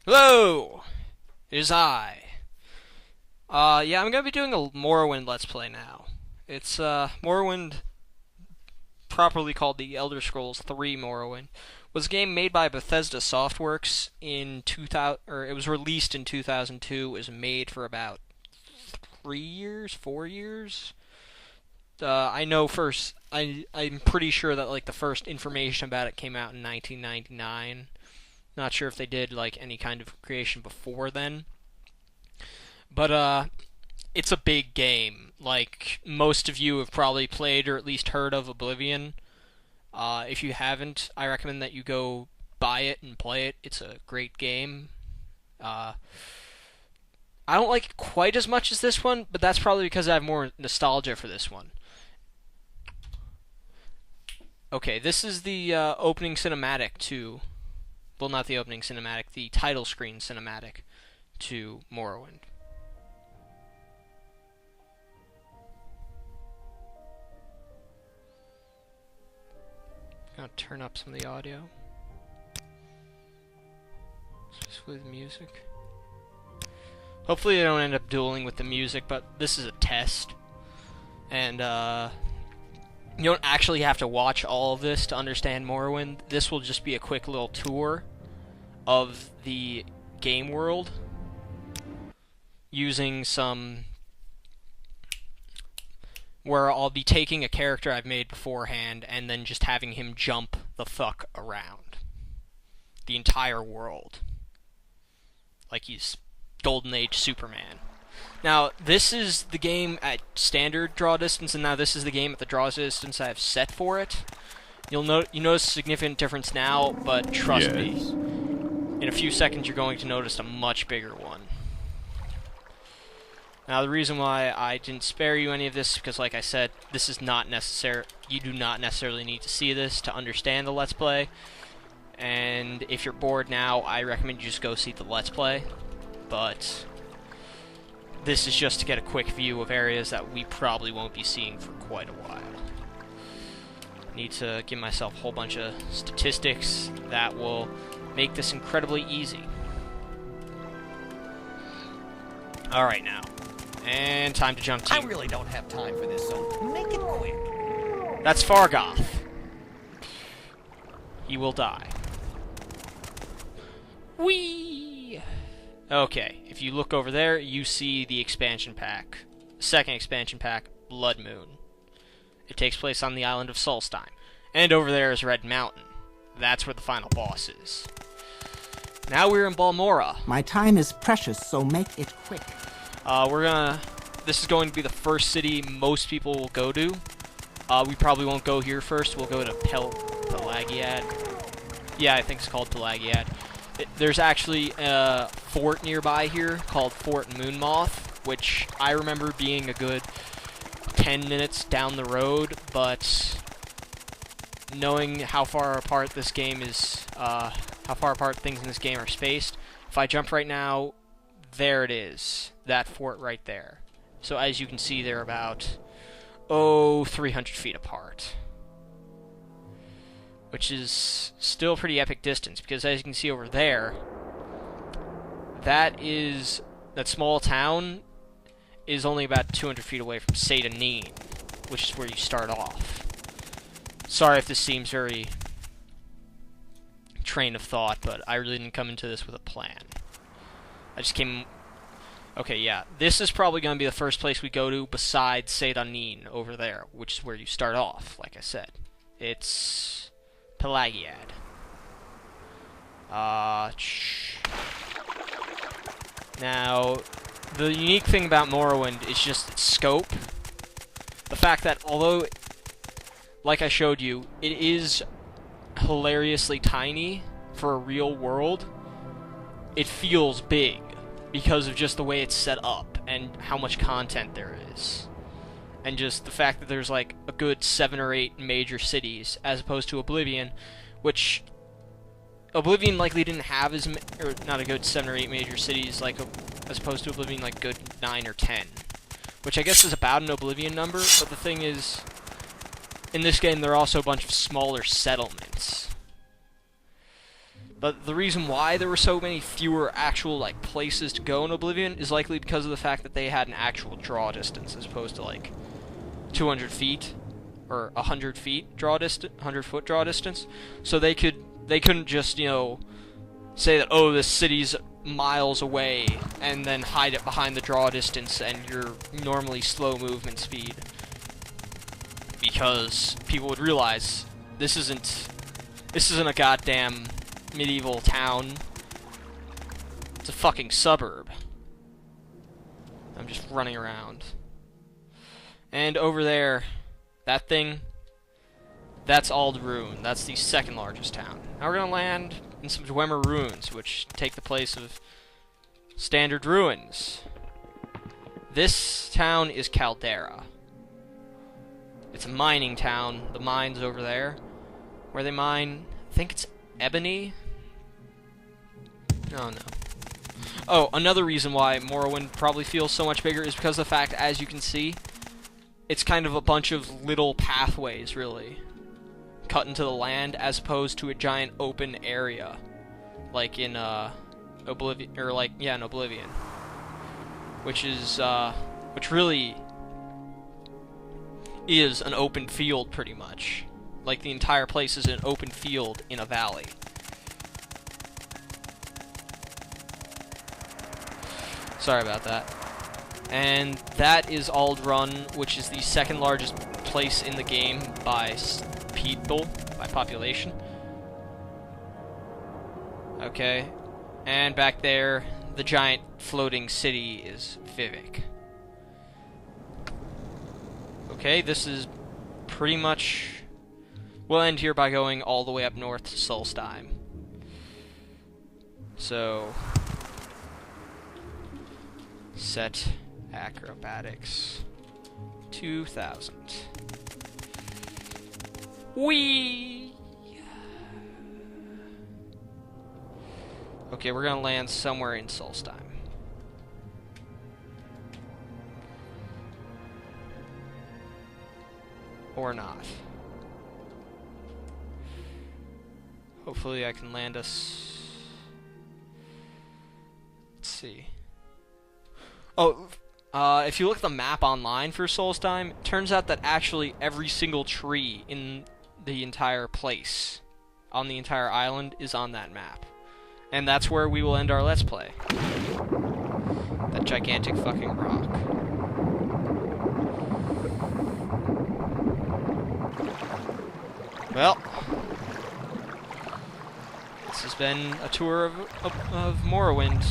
Hello! It is I. Yeah, I'm gonna be doing a Morrowind Let's Play now. It's, Morrowind, properly called the Elder Scrolls 3 Morrowind, was a game made by Bethesda Softworks in 2000, or it was released in 2002. It was made for about 3 years, 4 years. I know first, I'm pretty sure that, like, the first information about it came out in 1999. Not sure if they did, like, any kind of creation before then. But, it's a big game. Like, most of you have probably played or at least heard of Oblivion. If you haven't, I recommend that you go buy it and play it. It's a great game. I don't like it quite as much as this one, but that's probably because I have more nostalgia for this one. Okay, this is the opening cinematic to... Well, not the opening cinematic, the title screen cinematic to Morrowind. Gonna turn up some of the audio. Especially the music. Hopefully I don't end up dueling with the music, but this is a test. And, you don't actually have to watch all of this to understand Morrowind. This will just be a quick little tour of the game world using some... where I'll be taking a character I've made beforehand and then just having him jump the fuck around the entire world. Like he's Golden Age Superman. Now, this is the game at standard draw distance, and now this is the game at the draw distance I've set for it. You notice a significant difference now, but trust me, in a few seconds you're going to notice a much bigger one. Now, the reason why I didn't spare you any of this is because, like I said, this is not necessary. You do not necessarily need to see this to understand the Let's Play. And if you're bored now, I recommend you just go see the Let's Play. But this is just to get a quick view of areas that we probably won't be seeing for quite a while. Need to give myself a whole bunch of statistics that will make this incredibly easy. Alright now. And time to jump team. I really don't have time for this, so make it quick. That's Fargoth. He will die. Whee! Okay, if you look over there, you see the expansion pack. Second expansion pack, Blood Moon. It takes place on the island of Solstheim. And over there is Red Mountain. That's where the final boss is. Now we're in Balmora. My time is precious, so make it quick. This is going to be the first city most people will go to. We probably won't go here first. We'll go to Pelagiad. Yeah, I think it's called Pelagiad. There's actually a fort nearby here called Fort Moonmoth, which I remember being a good 10 minutes down the road, but knowing how far apart this game is, how far apart things in this game are spaced, if I jump right now, there it is. That fort right there. So as you can see, they're about, 300 feet apart. Which is still a pretty epic distance, because as you can see over there, that small town is only about 200 feet away from Seyda-Neen, which is where you start off. Sorry if this seems very train of thought, but I really didn't come into this with a plan. I just came... Okay, yeah, this is probably going to be the first place we go to besides Seyda-Neen over there, which is where you start off, like I said. It's Pelagiad. Now, the unique thing about Morrowind is just its scope. The fact that although, like I showed you, it is hilariously tiny for a real world, it feels big because of just the way it's set up and how much content there is. And just the fact that there's like a good 7 or 8 major cities as opposed to Oblivion, which Oblivion likely didn't have or not a good 7 or 8 major cities like as opposed to Oblivion like good 9 or 10, which I guess is about an Oblivion number. But the thing is, in this game there are also a bunch of smaller settlements. But the reason why there were so many fewer actual, like, places to go in Oblivion is likely because of the fact that they had an actual draw distance as opposed to, like, 200 feet or 100 feet draw distance, 100-foot draw distance. So they couldn't just, you know, say that, oh, this city's miles away and then hide it behind the draw distance and your normally slow movement speed. Because people would realize this isn't a goddamn medieval town. It's a fucking suburb. I'm just running around. And over there, that thing, that's Aldruin. That's the second largest town. Now we're gonna land in some Dwemer ruins, which take the place of standard ruins. This town is Caldera. It's a mining town. The mine's over there, where they mine, I think it's ebony? Oh, no. Oh, another reason why Morrowind probably feels so much bigger is because of the fact, as you can see, it's kind of a bunch of little pathways, really, cut into the land, as opposed to a giant open area, like in, Oblivion, or like, yeah, in Oblivion. Which is, which really is an open field, pretty much. Like, the entire place is an open field in a valley. Sorry about that. And that is Aldrun, which is the second largest place in the game by people, by population. Okay. And back there, the giant floating city is Vivek. Okay, this is pretty much... We'll end here by going all the way up north to Solstheim. So... Set acrobatics 2000. Whee! Okay, we're gonna land somewhere in Solstheim. Or not. Hopefully I can land us... Let's see. Oh, if you look at the map online for Solstheim, it turns out that actually every single tree in the entire place, on the entire island, is on that map. And that's where we will end our Let's Play. That gigantic fucking rock. Well, this has been a tour of Morrowind.